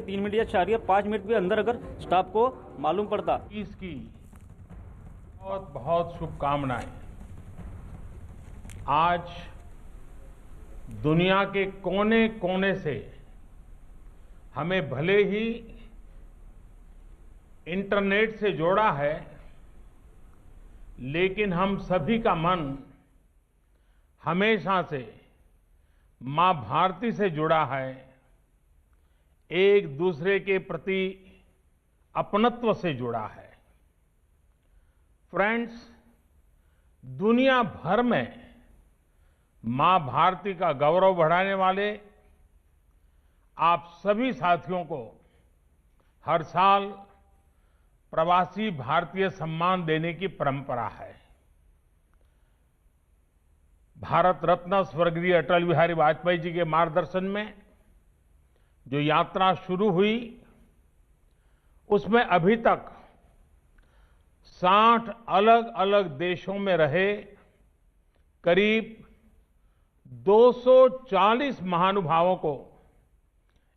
3 minute या 4 या 5 minute के अंदर अगर स्टाफ को मालूम पड़ता। इसकी बहुत बहुत शुभकामनाएं। आज दुनिया के कोने कोने से हमें भले ही इंटरनेट से जोड़ा है, लेकिन हम सभी का मन हमेशा से मां भारती से जुड़ा है, एक दूसरे के प्रति अपनत्व से जुड़ा है। फ्रेंड्स, दुनिया भर में मां भारती का गौरव बढ़ाने वाले आप सभी साथियों को हर साल प्रवासी भारतीय सम्मान देने की परंपरा है। भारत रत्न स्वर्गीय अटल बिहारी वाजपेयी जी के मार्गदर्शन में जो यात्रा शुरू हुई, उसमें अभी तक 60 अलग अलग देशों में रहे करीब 240 महानुभावों को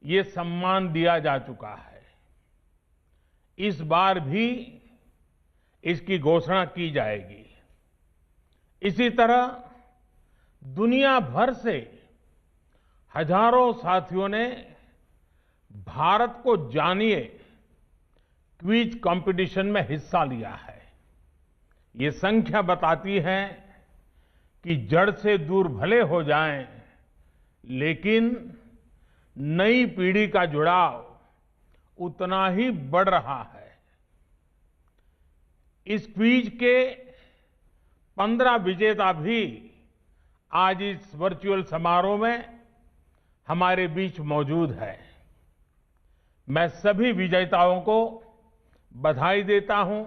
ये सम्मान दिया जा चुका है। इस बार भी इसकी घोषणा की जाएगी। इसी तरह दुनिया भर से हजारों साथियों ने भारत को जानिए क्विज कंपटीशन में हिस्सा लिया है। ये संख्या बताती है कि जड़ से दूर भले हो जाएं, लेकिन नई पीढ़ी का जुड़ाव उतना ही बढ़ रहा है। इस क्विज के 15 विजेता भी आज इस वर्चुअल समारोह में हमारे बीच मौजूद है। मैं सभी विजेताओं को बधाई देता हूं,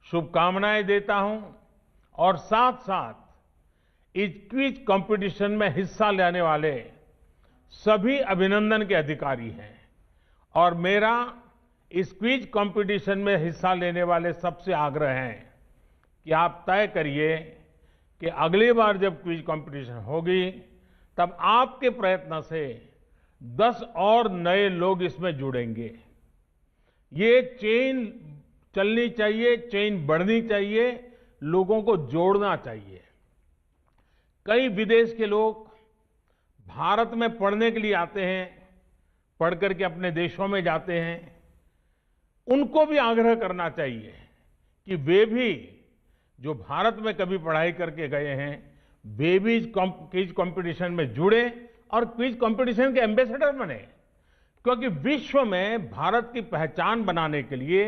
शुभकामनाएं देता हूं और साथ साथ इस क्विज कंपटीशन में हिस्सा लेने वाले सभी अभिनंदन के अधिकारी हैं। और मेरा इस क्विज कंपटीशन में हिस्सा लेने वाले सबसे आग्रह है कि आप तय करिए कि अगली बार जब क्विज कंपटीशन होगी, तब आपके प्रयत्न से 10 और नए लोग इसमें जुड़ेंगे। ये चेन चलनी चाहिए, चेन बढ़नी चाहिए, लोगों को जोड़ना चाहिए। कई विदेश के लोग भारत में पढ़ने के लिए आते हैं, पढ़ करके अपने देशों में जाते हैं। उनको भी आग्रह करना चाहिए कि वे भी, जो भारत में कभी पढ़ाई करके गए हैं, वे भी क्विज कंपटीशन में जुड़े और क्विज कंपटीशन के एम्बेसडर बने। क्योंकि विश्व में भारत की पहचान बनाने के लिए,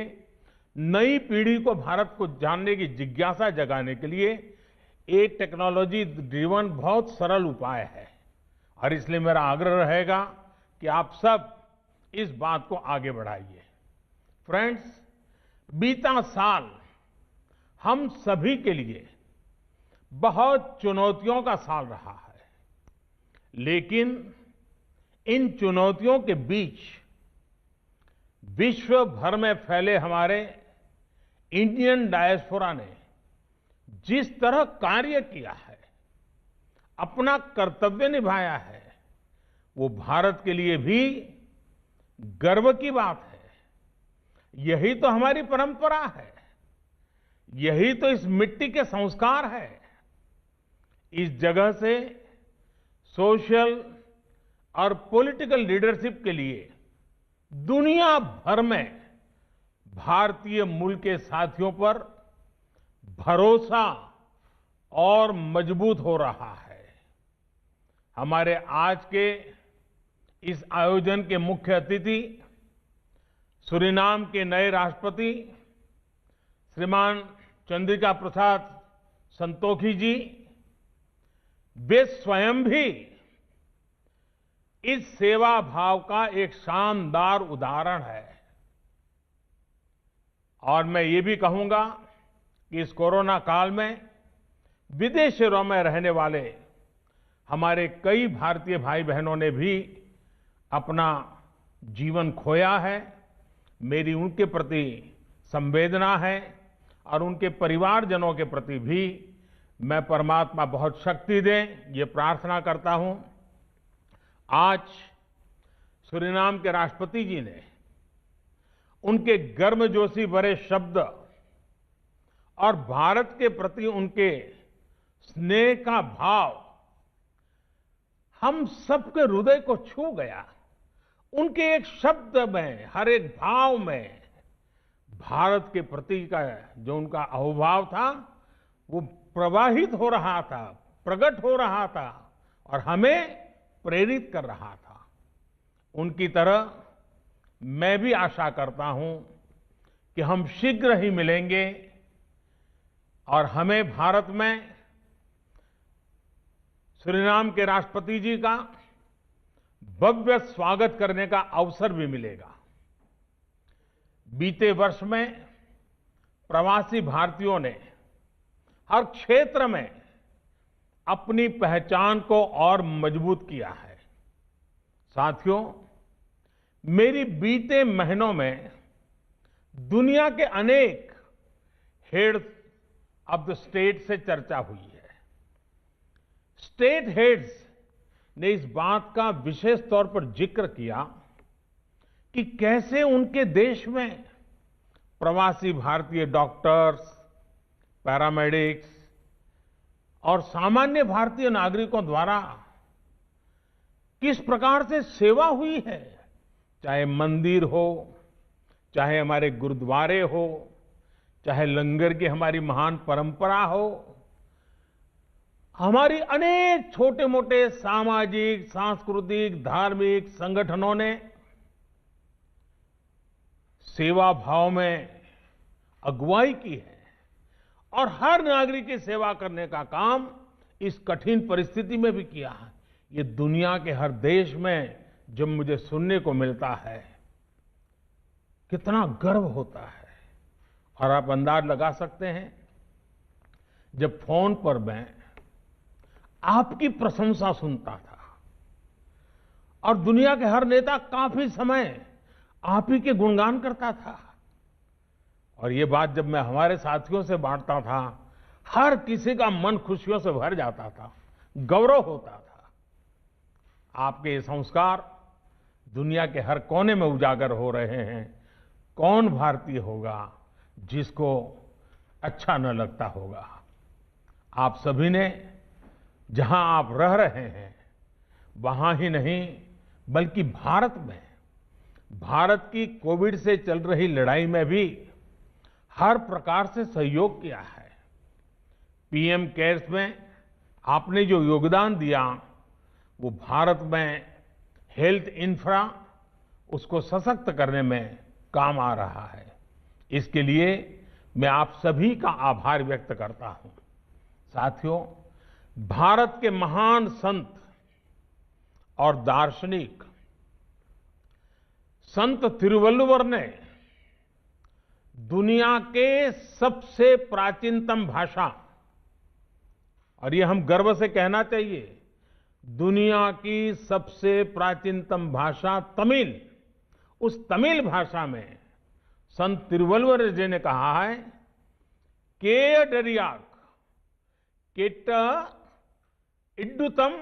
नई पीढ़ी को भारत को जानने की जिज्ञासा जगाने के लिए एक टेक्नोलॉजी ड्रिवन बहुत सरल उपाय है। और इसलिए मेरा आग्रह रहेगा कि आप सब इस बात को आगे बढ़ाइए। फ्रेंड्स, बीता साल हम सभी के लिए बहुत चुनौतियों का साल रहा है, लेकिन इन चुनौतियों के बीच विश्व भर में फैले हमारे इंडियन डायस्पोरा ने जिस तरह कार्य किया है, अपना कर्तव्य निभाया है, वो भारत के लिए भी गर्व की बात है। यही तो हमारी परंपरा है, यही तो इस मिट्टी के संस्कार है। इस जगह से सोशल और पॉलिटिकल लीडरशिप के लिए दुनिया भर में भारतीय मूल के साथियों पर भरोसा और मजबूत हो रहा है। हमारे आज के इस आयोजन के मुख्य अतिथि सूरीनाम के नए राष्ट्रपति श्रीमान चंद्रिका प्रसाद संतोखी जी, वे स्वयं भी इस सेवा भाव का एक शानदार उदाहरण है। और मैं ये भी कहूंगा कि इस कोरोना काल में विदेशों में रहने वाले हमारे कई भारतीय भाई बहनों ने भी अपना जीवन खोया है। मेरी उनके प्रति संवेदना है और उनके परिवारजनों के प्रति भी मैं परमात्मा बहुत शक्ति दे, ये प्रार्थना करता हूं। आज सूरीनाम के राष्ट्रपति जी ने उनके गर्मजोशी भरे शब्द और भारत के प्रति उनके स्नेह का भाव हम सबके हृदय को छू गया। उनके एक शब्द में, हर एक भाव में भारत के प्रति का जो उनका अहोभाव था वो प्रवाहित हो रहा था, प्रकट हो रहा था और हमें प्रेरित कर रहा था। उनकी तरह मैं भी आशा करता हूं कि हम शीघ्र ही मिलेंगे और हमें भारत में सूरीनाम के राष्ट्रपति जी का भव्य स्वागत करने का अवसर भी मिलेगा। बीते वर्ष में प्रवासी भारतीयों ने हर क्षेत्र में अपनी पहचान को और मजबूत किया है। साथियों, मेरी बीते महीनों में दुनिया के अनेक हेड्स ऑफ द स्टेट से चर्चा हुई है। स्टेट हेड्स ने इस बात का विशेष तौर पर जिक्र किया कि कैसे उनके देश में प्रवासी भारतीय डॉक्टर्स, पैरामेडिक्स और सामान्य भारतीय नागरिकों द्वारा किस प्रकार से सेवा हुई है। चाहे मंदिर हो, चाहे हमारे गुरुद्वारे हो, चाहे लंगर की हमारी महान परंपरा हो, हमारी अनेक छोटे मोटे सामाजिक, सांस्कृतिक, धार्मिक संगठनों ने सेवा भाव में अगुवाई की है और हर नागरिक की सेवा करने का काम इस कठिन परिस्थिति में भी किया है। ये दुनिया के हर देश में जब मुझे सुनने को मिलता है, कितना गर्व होता है। और आप अंदाज लगा सकते हैं, जब फोन पर मैं आपकी प्रशंसा सुनता था और दुनिया के हर नेता काफी समय आप ही के गुणगान करता था, और ये बात जब मैं हमारे साथियों से बांटता था, हर किसी का मन खुशियों से भर जाता था, गौरव होता था। आपके ये संस्कार दुनिया के हर कोने में उजागर हो रहे हैं। कौन भारतीय होगा जिसको अच्छा न लगता होगा। आप सभी ने जहां आप रह रहे हैं वहां ही नहीं बल्कि भारत में, भारत की कोविड से चल रही लड़ाई में भी हर प्रकार से सहयोग किया है। पीएम केयर्स में आपने जो योगदान दिया वो भारत में हेल्थ इंफ्रा, उसको सशक्त करने में काम आ रहा है। इसके लिए मैं आप सभी का आभार व्यक्त करता हूं। साथियों, भारत के महान संत और दार्शनिक संत तिरुवल्लुवर ने दुनिया के सबसे प्राचीनतम भाषा, और ये हम गर्व से कहना चाहिए, दुनिया की सबसे प्राचीनतम भाषा तमिल, उस तमिल भाषा में संत तिरुवल्लुवर जी ने कहा है, केयडरियाक केट्ट इड्डुतम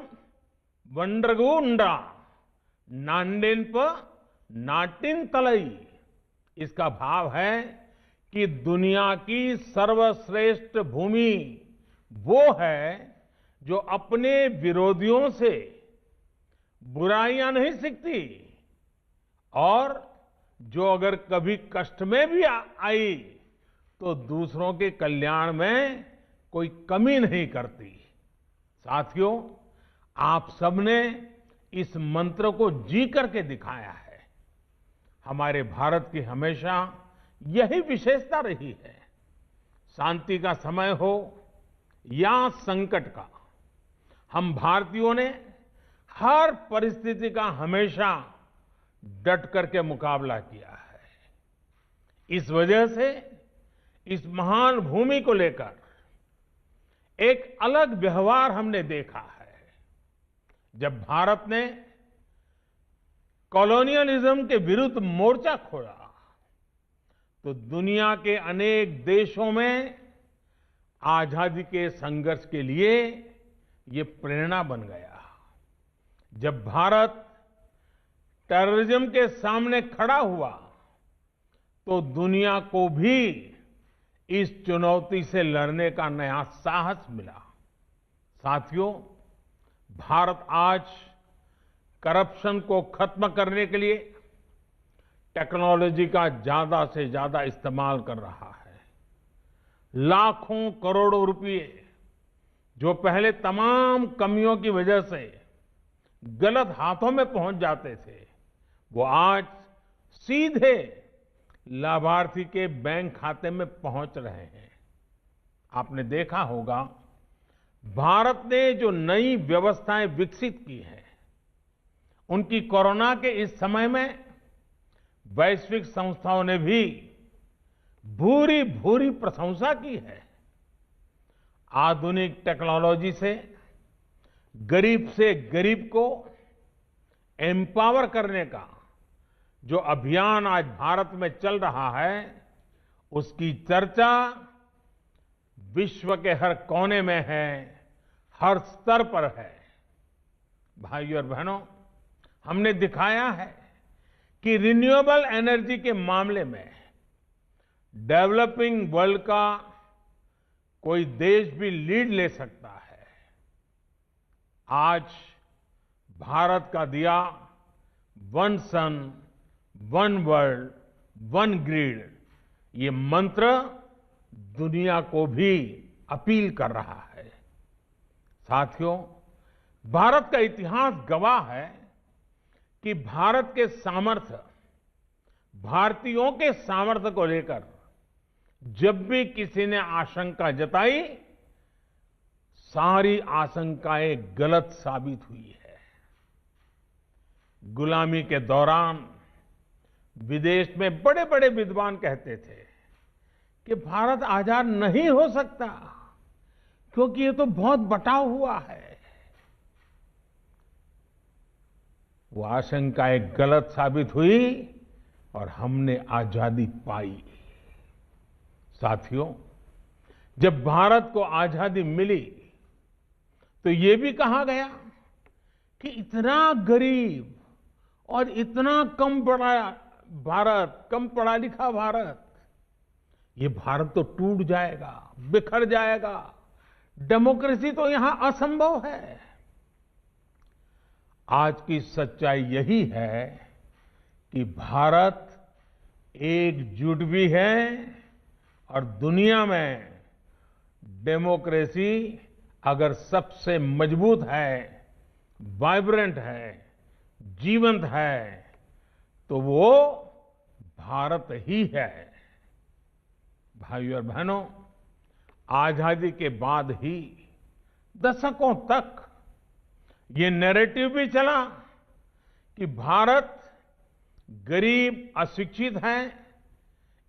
वंड्रगुंडा नांडेन्प नाटिन तलई। इसका भाव है कि दुनिया की सर्वश्रेष्ठ भूमि वो है जो अपने विरोधियों से बुराइयां नहीं सीखती और जो अगर कभी कष्ट में भी आई तो दूसरों के कल्याण में कोई कमी नहीं करती। साथियों, आप सबने इस मंत्र को जी करके दिखाया है। हमारे भारत की हमेशा यही विशेषता रही है। शांति का समय हो या संकट का, हम भारतीयों ने हर परिस्थिति का हमेशा डट करके मुकाबला किया है। इस वजह से इस महान भूमि को लेकर एक अलग व्यवहार हमने देखा है। जब भारत ने कॉलोनियलिज्म के विरुद्ध मोर्चा खोला तो दुनिया के अनेक देशों में आजादी के संघर्ष के लिए ये प्रेरणा बन गया। जब भारत टेररिज्म के सामने खड़ा हुआ तो दुनिया को भी इस चुनौती से लड़ने का नया साहस मिला। साथियों, भारत आज करप्शन को खत्म करने के लिए टेक्नोलॉजी का ज्यादा से ज्यादा इस्तेमाल कर रहा है। लाखों करोड़ों रुपए जो पहले तमाम कमियों की वजह से गलत हाथों में पहुंच जाते थे, वो आज सीधे लाभार्थी के बैंक खाते में पहुंच रहे हैं। आपने देखा होगा, भारत ने जो नई व्यवस्थाएं विकसित की हैं, उनकी कोरोना के इस समय में वैश्विक संस्थाओं ने भी भूरी भूरी प्रशंसा की है। आधुनिक टेक्नोलॉजी से गरीब को एम्पावर करने का जो अभियान आज भारत में चल रहा है, उसकी चर्चा विश्व के हर कोने में है, हर स्तर पर है। भाइयों और बहनों, हमने दिखाया है कि रिन्यूएबल एनर्जी के मामले में डेवलपिंग वर्ल्ड का कोई देश भी लीड ले सकता है। आज भारत का दिया वन सन, वन वर्ल्ड, वन ग्रिड, ये मंत्र दुनिया को भी अपील कर रहा है। साथियों, भारत का इतिहास गवाह है कि भारत के सामर्थ्य, भारतीयों के सामर्थ्य को लेकर जब भी किसी ने आशंका जताई, सारी आशंकाएं गलत साबित हुई है। गुलामी के दौरान विदेश में बड़े बड़े विद्वान कहते थे कि भारत आजाद नहीं हो सकता क्योंकि ये तो बहुत बटाव हुआ है। वो आशंकाएं गलत साबित हुई और हमने आजादी पाई। साथियों, जब भारत को आजादी मिली तो ये भी कहा गया कि इतना गरीब और इतना कम पढ़ा लिखा भारत, ये भारत तो टूट जाएगा, बिखर जाएगा, डेमोक्रेसी तो यहां असंभव है। आज की सच्चाई यही है कि भारत एकजुट भी है और दुनिया में डेमोक्रेसी अगर सबसे मजबूत है, वाइब्रेंट है, जीवंत है, तो वो भारत ही है। भाइयों और बहनों, आजादी के बाद ही दशकों तक ये नैरेटिव भी चला कि भारत गरीब, अशिक्षित है,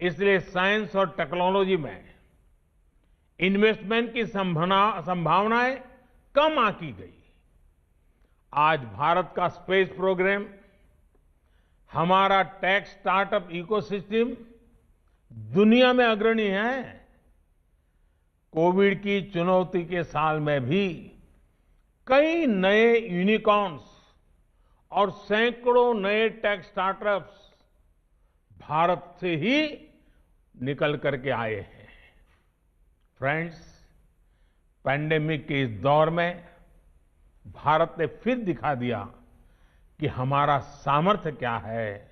इसलिए साइंस और टेक्नोलॉजी में इन्वेस्टमेंट की संभावनाएं कम आंकी गई। आज भारत का स्पेस प्रोग्राम, हमारा टेक स्टार्टअप इकोसिस्टम दुनिया में अग्रणी है। कोविड की चुनौती के साल में भी कई नए यूनिकॉर्न्स और सैकड़ों नए टेक स्टार्टअप्स भारत से ही निकल करके आए हैं। फ्रेंड्स, पैंडेमिक के इस दौर में भारत ने फिर दिखा दिया कि हमारा सामर्थ्य क्या है,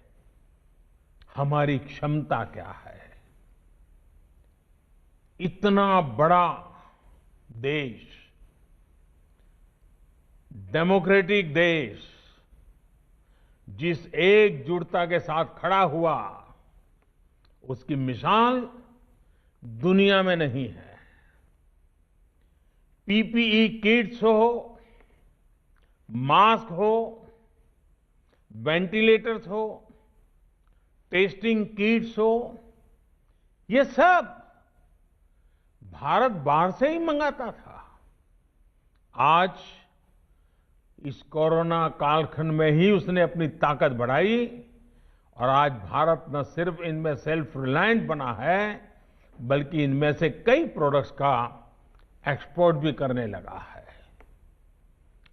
हमारी क्षमता क्या है। इतना बड़ा देश, डेमोक्रेटिक देश, जिस एकजुटता के साथ खड़ा हुआ, उसकी मिसाल दुनिया में नहीं है। पीपीई किट्स हो, मास्क हो, वेंटिलेटर्स हो, टेस्टिंग किट्स हो, ये सब भारत बाहर से ही मंगाता था। आज इस कोरोना कालखंड में ही उसने अपनी ताकत बढ़ाई और आज भारत न सिर्फ इनमें सेल्फ रिलायंट बना है, बल्कि इनमें से कई प्रोडक्ट्स का एक्सपोर्ट भी करने लगा है।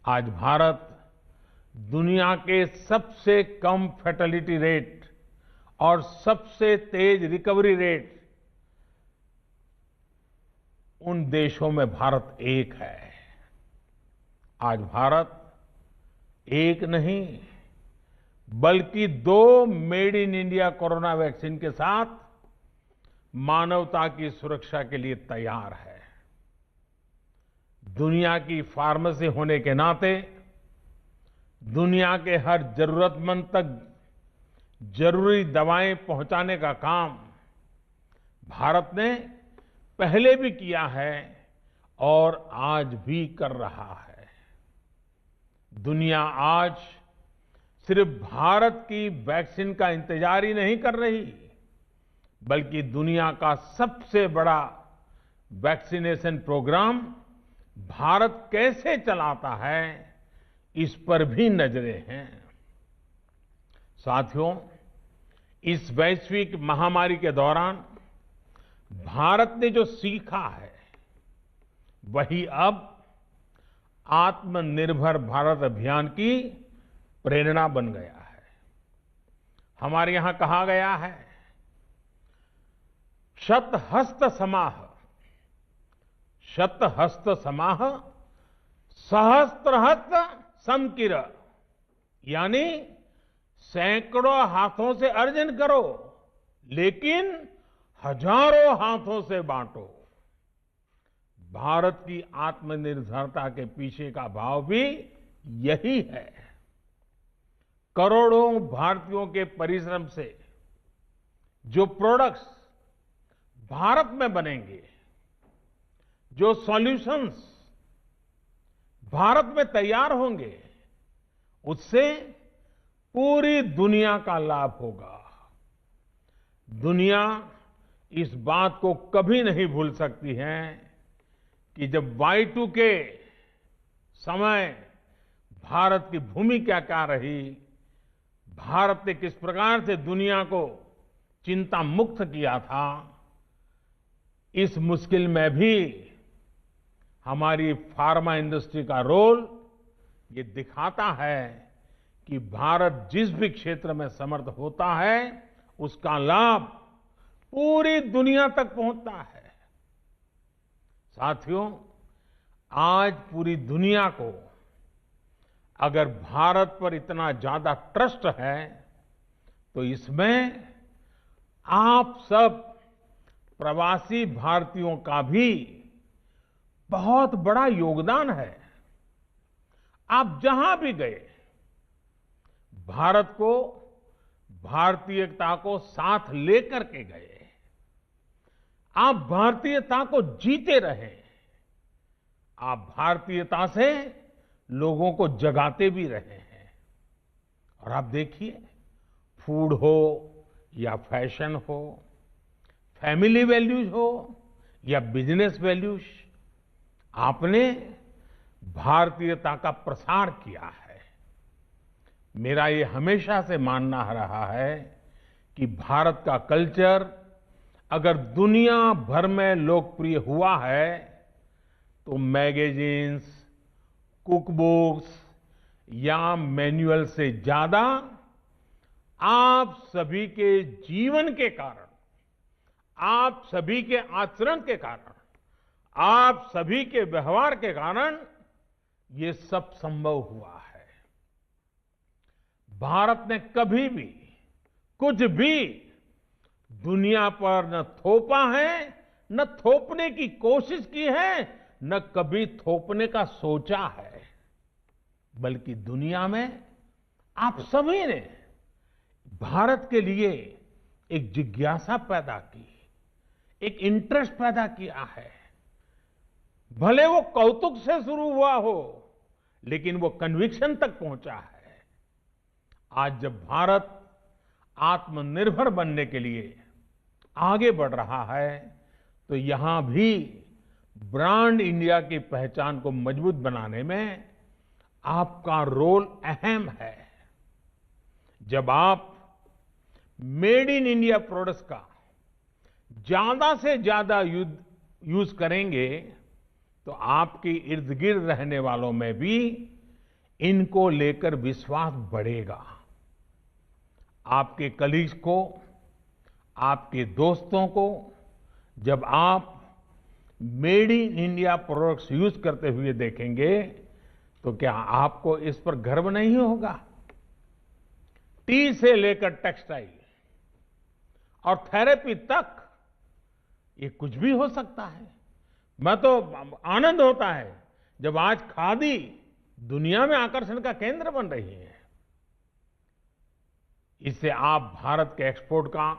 आज भारत दुनिया के सबसे कम फैटेलिटी रेट और सबसे तेज रिकवरी रेट, उन देशों में भारत एक है। आज भारत एक नहीं बल्कि 2 made in India corona vaccine के साथ मानवता की सुरक्षा के लिए तैयार है। दुनिया की फार्मेसी होने के नाते दुनिया के हर जरूरतमंद तक जरूरी दवाएं पहुंचाने का काम भारत ने पहले भी किया है और आज भी कर रहा है। दुनिया आज सिर्फ भारत की वैक्सीन का इंतजार ही नहीं कर रही, बल्कि दुनिया का सबसे बड़ा वैक्सीनेशन प्रोग्राम भारत कैसे चलाता है, इस पर भी नजरें हैं। साथियों, इस वैश्विक महामारी के दौरान भारत ने जो सीखा है, वही अब आत्मनिर्भर भारत अभियान की प्रेरणा बन गया है। हमारे यहां कहा गया है, शतहस्त समाह सहस्त्रहस्त समकिर, यानी सैकड़ों हाथों से अर्जन करो लेकिन हजारों हाथों से बांटो। भारत की आत्मनिर्भरता के पीछे का भाव भी यही है। करोड़ों भारतीयों के परिश्रम से जो प्रोडक्ट्स भारत में बनेंगे, जो सॉल्यूशंस भारत में तैयार होंगे, उससे पूरी दुनिया का लाभ होगा। दुनिया इस बात को कभी नहीं भूल सकती है कि जब Y2K समय भारत की भूमिका क्या रही, भारत ने किस प्रकार से दुनिया को चिंता मुक्त किया था, इस मुश्किल में भी हमारी फार्मा इंडस्ट्री का रोल ये दिखाता है कि भारत जिस भी क्षेत्र में समर्थ होता है, उसका लाभ पूरी दुनिया तक पहुंचता है। साथियों, आज पूरी दुनिया को अगर भारत पर इतना ज्यादा ट्रस्ट है, तो इसमें आप सब प्रवासी भारतीयों का भी बहुत बड़ा योगदान है। आप जहां भी गए, भारत को, भारतीयता को साथ लेकर के गए। आप भारतीयता को जीते रहे। आप भारतीयता से लोगों को जगाते भी रहे हैं। और आप देखिए, फूड हो या फैशन हो, फैमिली वैल्यूज हो या बिजनेस वैल्यूज, आपने भारतीयता का प्रसार किया है। मेरा ये हमेशा से मानना रहा है कि भारत का कल्चर अगर दुनिया भर में लोकप्रिय हुआ है, तो मैगजीन्स, कुकबुक्स या मैनुअल से ज्यादा आप सभी के जीवन के कारण, आप सभी के आचरण के कारण, आप सभी के व्यवहार के कारण ये सब संभव हुआ है। भारत ने कभी भी कुछ भी दुनिया पर न थोपा है, न थोपने की कोशिश की है, न कभी थोपने का सोचा है, बल्कि दुनिया में आप सभी ने भारत के लिए एक जिज्ञासा पैदा की, एक इंटरेस्ट पैदा किया है। भले वो कौतुक से शुरू हुआ हो, लेकिन वो कन्विक्शन तक पहुंचा है। आज जब भारत आत्मनिर्भर बनने के लिए आगे बढ़ रहा है, तो यहां भी ब्रांड इंडिया की पहचान को मजबूत बनाने में आपका रोल अहम है। जब आप मेड इन इंडिया प्रोडक्ट्स का ज्यादा से ज्यादा यूज करेंगे, तो आपके इर्द गिर्द रहने वालों में भी इनको लेकर विश्वास बढ़ेगा। आपके कलीग्स को, आपके दोस्तों को जब आप made in India products use करते हुए देखेंगे तो क्या आपको इस पर गर्व नहीं होगा? टी से लेकर टेक्सटाइल और थेरेपी तक ये कुछ भी हो सकता है। मैं तो आनंद होता है जब आज खादी दुनिया में आकर्षण का केंद्र बन रही है। इससे आप भारत के एक्सपोर्ट का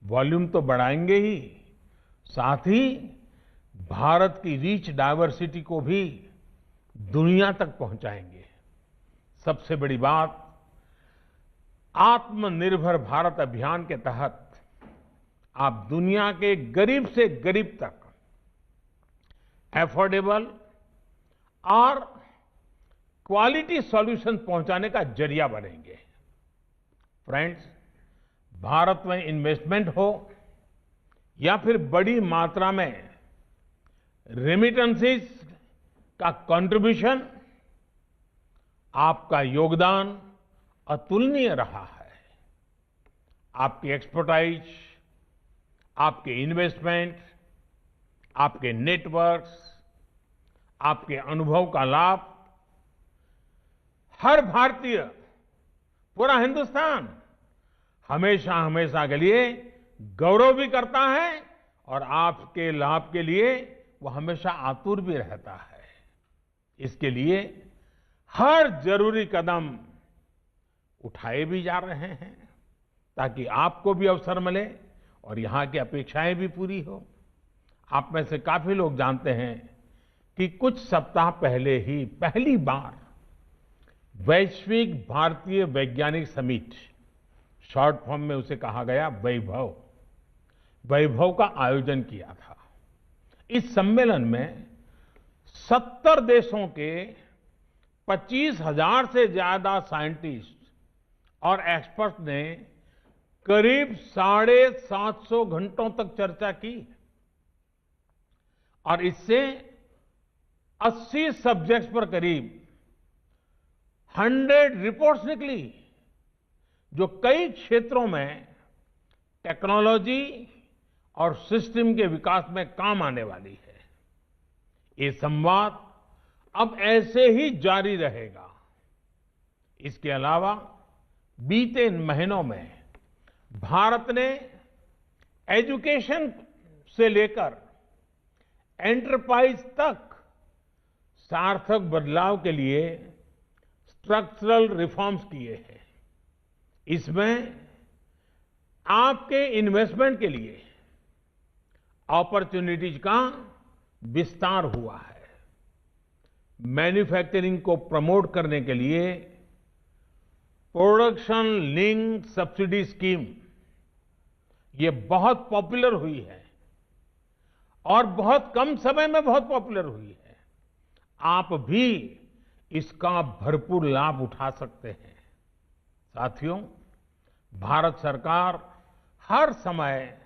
वॉल्यूम तो बढ़ाएंगे ही, साथ ही भारत की रिच डाइवर्सिटी को भी दुनिया तक पहुंचाएंगे। सबसे बड़ी बात, आत्मनिर्भर भारत अभियान के तहत आप दुनिया के गरीब से गरीब तक एफोर्डेबल और क्वालिटी सॉल्यूशन पहुंचाने का जरिया बनेंगे। फ्रेंड्स, भारत में इन्वेस्टमेंट हो या फिर बड़ी मात्रा में रेमिटेंसेस का कंट्रीब्यूशन, आपका योगदान अतुलनीय रहा है। आपकी एक्सपर्टाइज, आपके इन्वेस्टमेंट, आपके नेटवर्क्स, आपके अनुभव का लाभ हर भारतीय, पूरा हिंदुस्तान हमेशा हमेशा के लिए गौरव भी करता है और आपके लाभ के लिए वो हमेशा आतुर भी रहता है। इसके लिए हर जरूरी कदम उठाए भी जा रहे हैं ताकि आपको भी अवसर मिले और यहां की अपेक्षाएं भी पूरी हो। आप में से काफी लोग जानते हैं कि कुछ सप्ताह पहले ही पहली बार वैश्विक भारतीय वैज्ञानिक समिट, शॉर्ट फॉर्म में उसे कहा गया वैभव का आयोजन किया था। इस सम्मेलन में 70 देशों के 25,000 से ज्यादा साइंटिस्ट और एक्सपर्ट ने करीब 750 घंटों तक चर्चा की और इससे 80 सब्जेक्ट्स पर करीब 100 रिपोर्ट्स निकली जो कई क्षेत्रों में टेक्नोलॉजी और सिस्टम के विकास में काम आने वाली है। ये संवाद अब ऐसे ही जारी रहेगा। इसके अलावा बीते महीनों में भारत ने एजुकेशन से लेकर एंटरप्राइज तक सार्थक बदलाव के लिए स्ट्रक्चरल रिफॉर्म्स किए हैं। इसमें आपके इन्वेस्टमेंट के लिए अपॉर्चुनिटीज का विस्तार हुआ है। मैन्युफैक्चरिंग को प्रमोट करने के लिए प्रोडक्शन लिंक सब्सिडी स्कीम ये बहुत पॉपुलर हुई है और बहुत कम समय में बहुत पॉपुलर हुई है। आप भी इसका भरपूर लाभ उठा सकते हैं। साथियों, भारत सरकार हर समय,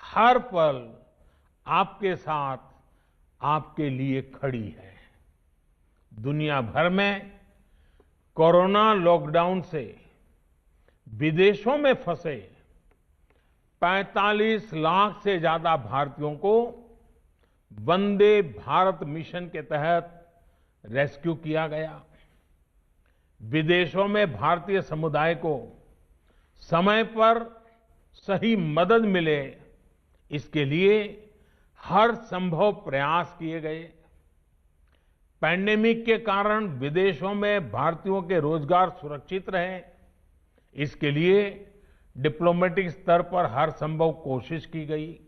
हर पल आपके साथ, आपके लिए खड़ी है। दुनिया भर में कोरोना लॉकडाउन से विदेशों में फंसे 45 लाख से ज्यादा भारतीयों को वंदे भारत मिशन के तहत रेस्क्यू किया गया। विदेशों में भारतीय समुदाय को समय पर सही मदद मिले, इसके लिए हर संभव प्रयास किए गए। पैंडेमिक के कारण विदेशों में भारतीयों के रोजगार सुरक्षित रहे, इसके लिए डिप्लोमेटिक स्तर पर हर संभव कोशिश की गई।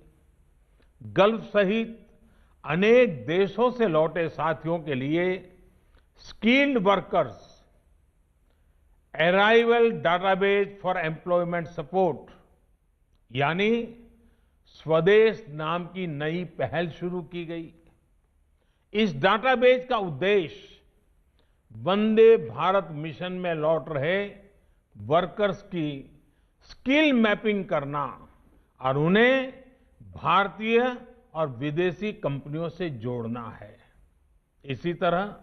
गल्फ सहित अनेक देशों से लौटे साथियों के लिए skilled workers arrival database for employment support यानी स्वदेश नाम की नई पहल शुरू की गई। इस डाटाबेस का उद्देश्य वंदे भारत मिशन में लौट रहे वर्कर्स की स्किल मैपिंग करना और उन्हें भारतीय और विदेशी कंपनियों से जोड़ना है। इसी तरह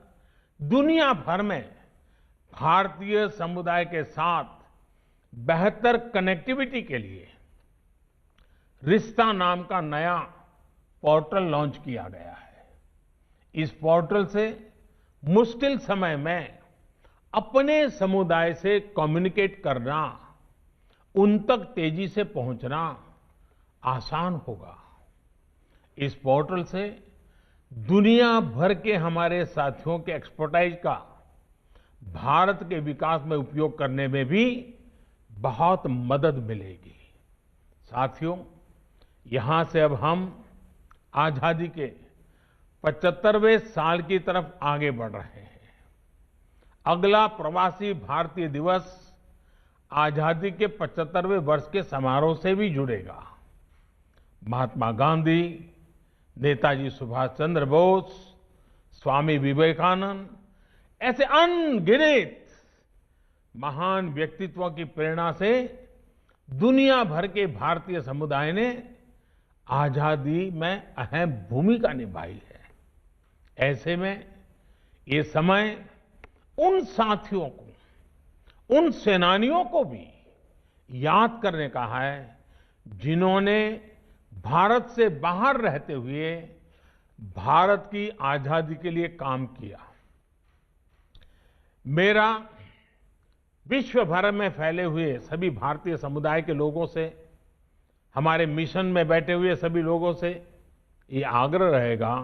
दुनिया भर में भारतीय समुदाय के साथ बेहतर कनेक्टिविटी के लिए रिश्ता नाम का नया पोर्टल लॉन्च किया गया है। इस पोर्टल से मुश्किल समय में अपने समुदाय से कम्युनिकेट करना, उन तक तेजी से पहुंचना आसान होगा। इस पोर्टल से दुनिया भर के हमारे साथियों के एक्सपर्टाइज का भारत के विकास में उपयोग करने में भी बहुत मदद मिलेगी। साथियों, यहां से अब हम आजादी के 75वें साल की तरफ आगे बढ़ रहे हैं। अगला प्रवासी भारतीय दिवस आजादी के 75वें वर्ष के समारोह से भी जुड़ेगा। महात्मा गांधी, नेताजी सुभाष चंद्र बोस, स्वामी विवेकानंद, ऐसे अनगिनत महान व्यक्तित्वों की प्रेरणा से दुनिया भर के भारतीय समुदाय ने आजादी में अहम भूमिका निभाई है। ऐसे में ये समय उन साथियों को, उन सेनानियों को भी याद करने का है जिन्होंने भारत से बाहर रहते हुए भारत की आजादी के लिए काम किया। मेरा विश्व भर में फैले हुए सभी भारतीय समुदाय के लोगों से, हमारे मिशन में बैठे हुए सभी लोगों से ये आग्रह रहेगा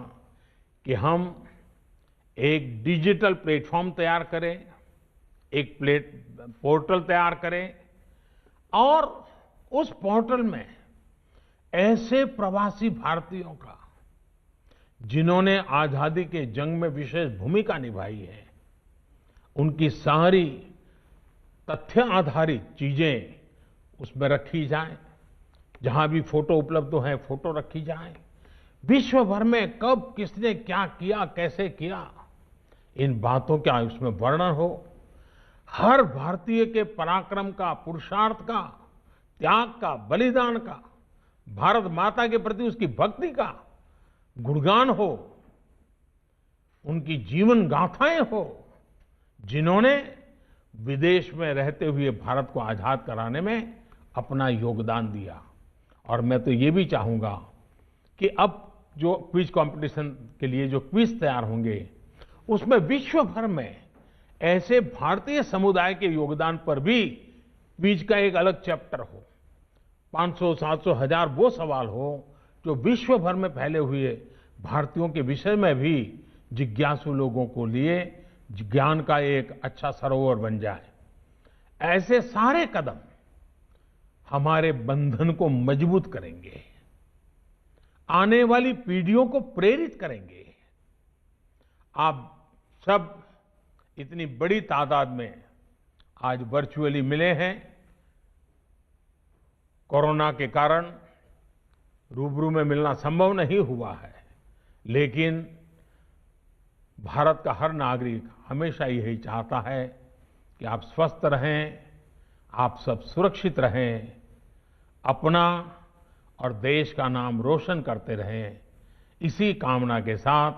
कि हम एक डिजिटल प्लेटफॉर्म तैयार करें, एक पोर्टल तैयार करें और उस पोर्टल में ऐसे प्रवासी भारतीयों का जिन्होंने आजादी के जंग में विशेष भूमिका निभाई है, उनकी सारी तथ्य आधारित चीजें उसमें रखी जाएं। जहां भी फोटो उपलब्ध है, फोटो रखी जाए। विश्व भर में कब किसने क्या किया, कैसे किया, इन बातों का उसमें वर्णन हो। हर भारतीय के पराक्रम का, पुरुषार्थ का, त्याग का, बलिदान का, भारत माता के प्रति उसकी भक्ति का गुणगान हो, उनकी जीवन गाथाएं हो, जिन्होंने विदेश में रहते हुए भारत को आजाद कराने में अपना योगदान दिया। और मैं तो ये भी चाहूंगा कि अब जो क्विज कंपटीशन के लिए जो क्विज तैयार होंगे, उसमें विश्व भर में ऐसे भारतीय समुदाय के योगदान पर भी क्विज का एक अलग चैप्टर हो। 500, 700, 1000 वो सवाल हो जो विश्व भर में फैले हुए भारतीयों के विषय में भी जिज्ञासु लोगों को लिए ज्ञान का एक अच्छा सरोवर बन जाए। ऐसे सारे कदम हमारे बंधन को मजबूत करेंगे, आने वाली पीढ़ियों को प्रेरित करेंगे। आप सब इतनी बड़ी तादाद में आज वर्चुअली मिले हैं। कोरोना के कारण रूबरू में मिलना संभव नहीं हुआ है, लेकिन भारत का हर नागरिक हमेशा यही चाहता है कि आप स्वस्थ रहें, आप सब सुरक्षित रहें, अपना और देश का नाम रोशन करते रहें। इसी कामना के साथ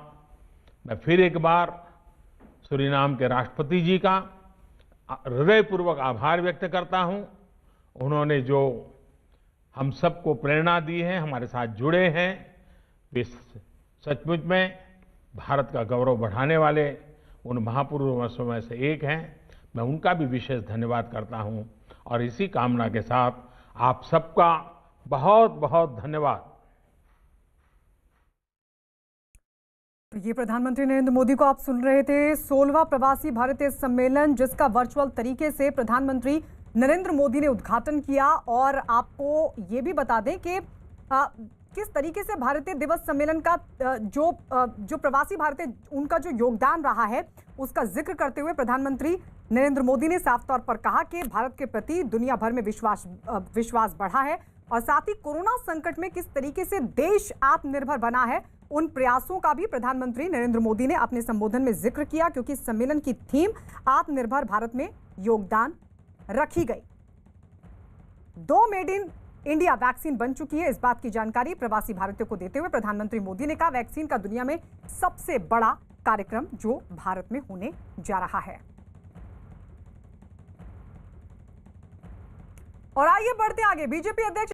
मैं फिर एक बार सूरीनाम के राष्ट्रपति जी का हृदयपूर्वक आभार व्यक्त करता हूं। उन्होंने जो हम सबको प्रेरणा दी है, हमारे साथ जुड़े हैं, वे सचमुच में भारत का गौरव बढ़ाने वाले उन महापुरुषों में से एक हैं। मैं उनका भी विशेष धन्यवाद करता हूं और इसी कामना के साथ आप सबका बहुत बहुत धन्यवाद। ये प्रधानमंत्री नरेंद्र मोदी को आप सुन रहे थे। 16वां प्रवासी भारतीय सम्मेलन, जिसका वर्चुअल तरीके से प्रधानमंत्री नरेंद्र मोदी ने उद्घाटन किया। और आपको ये भी बता दें कि किस तरीके से भारतीय दिवस सम्मेलन का जो प्रवासी भारतीय उनका जो योगदान रहा है, उसका जिक्र करते हुए प्रधानमंत्री नरेंद्र मोदी ने साफ तौर पर कहा कि भारत के प्रति दुनिया भर में विश्वास बढ़ा है और साथ ही कोरोना संकट में किस तरीके से देश आत्मनिर्भर बना है, उन प्रयासों का भी प्रधानमंत्री नरेंद्र मोदी ने अपने संबोधन में जिक्र किया, क्योंकि सम्मेलन की थीम आत्मनिर्भर भारत में योगदान रखी गई। 2 मेड इन इंडिया वैक्सीन बन चुकी है। इस बात की जानकारी प्रवासी भारतीयों को देते हुए प्रधानमंत्री मोदी ने कहा, वैक्सीन का दुनिया में सबसे बड़ा कार्यक्रम जो भारत में होने जा रहा है। और आइए बढ़ते आगे। बीजेपी अध्यक्ष